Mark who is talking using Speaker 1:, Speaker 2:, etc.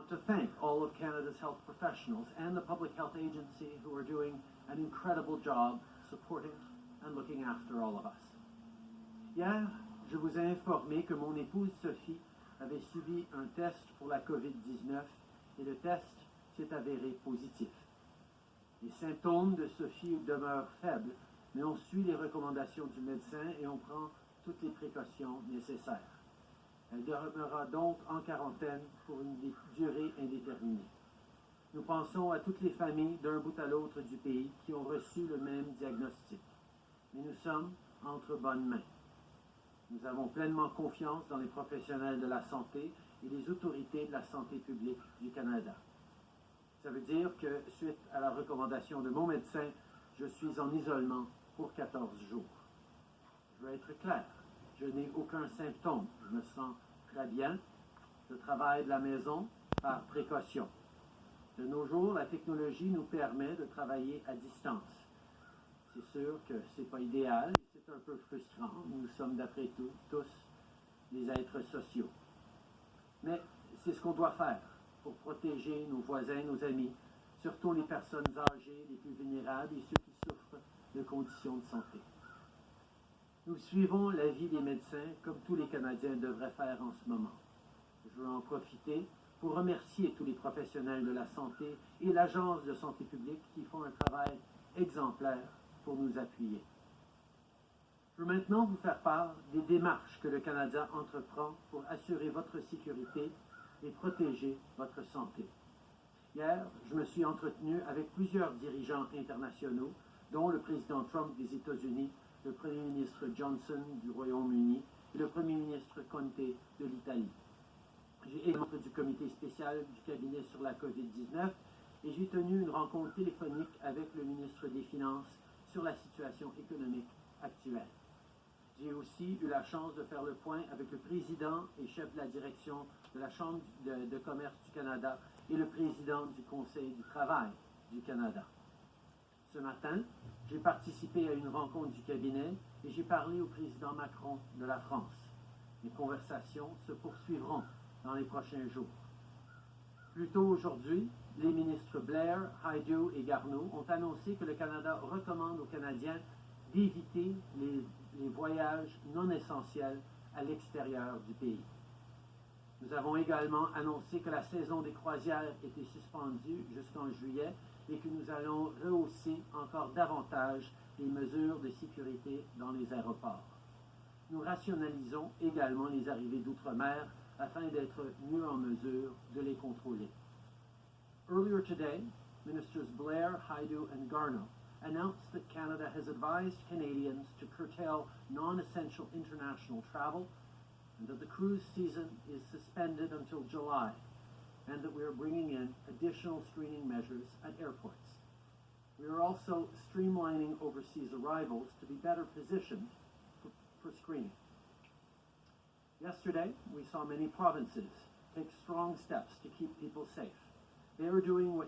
Speaker 1: want to thank all of Canada's health professionals and the Public Health Agency who are doing an incredible job supporting and looking after all of us. Hier, je vous ai informé que mon épouse Sophie avait subi un test pour la COVID-19 et le test s'est avéré positif. Les symptômes de Sophie demeurent faibles, mais on suit les recommandations du médecin et on prend toutes les précautions nécessaires. Elle demeurera donc en quarantaine pour une durée indéterminée. Nous pensons à toutes les familles d'un bout à l'autre du pays qui ont reçu le même diagnostic. Mais nous sommes entre bonnes mains. Nous avons pleinement confiance dans les professionnels de la santé et les autorités de la santé publique du Canada. Ça veut dire que, suite à la recommandation de mon médecin, je suis en isolement pour 14 jours. Je veux être clair, je n'ai aucun symptôme, je me sens très bien, je travaille de la maison par précaution. De nos jours, la technologie nous permet de travailler à distance. C'est sûr que ce n'est pas idéal, c'est un peu frustrant, nous sommes d'après tout tous des êtres sociaux. Mais c'est ce qu'on doit faire pour protéger nos voisins, nos amis, surtout les personnes âgées, les plus vulnérables et ceux qui souffrent de conditions de santé. Nous suivons l'avis des médecins comme tous les Canadiens devraient faire en ce moment. Je veux en profiter pour remercier tous les professionnels de la santé et l'Agence de santé publique qui font un travail exemplaire pour nous appuyer. Je veux maintenant vous faire part des démarches que le Canada entreprend pour assurer votre sécurité et protéger votre santé. Hier, je me suis entretenu avec plusieurs dirigeants internationaux, dont le président Trump des États-Unis, le premier ministre Johnson du Royaume-Uni et le premier ministre Conte de l'Italie. J'ai été membre du comité spécial du cabinet sur la COVID-19 et j'ai tenu une rencontre téléphonique avec le ministre des Finances sur la situation économique actuelle. J'ai aussi eu la chance de faire le point avec le président et chef de la direction de la Chambre de commerce du Canada et le président du Conseil du travail du Canada. Ce matin, j'ai participé à une rencontre du cabinet et j'ai parlé au président Macron de la France. Les conversations se poursuivront dans les prochains jours. Plus tôt aujourd'hui, les ministres Blair, Hajdu et Garneau ont annoncé que le Canada recommande aux Canadiens d'éviter les voyages non essentiels à l'extérieur du pays. Nous avons également annoncé que la saison des croisières était suspendue jusqu'en juillet et que nous allons rehausser encore davantage les mesures de sécurité dans les aéroports. Nous rationalisons également les arrivées d'outre-mer afin d'être mieux en mesure de les contrôler. Earlier today, Ministers Blair, Hajdu and Garneau announced that Canada has advised Canadians to curtail non-essential international travel and that the cruise season is suspended until July and that we are bringing in additional screening measures at airports. We are also streamlining overseas arrivals to be better positioned for screening. Yesterday, we saw many provinces take strong steps to keep people safe. They are doing what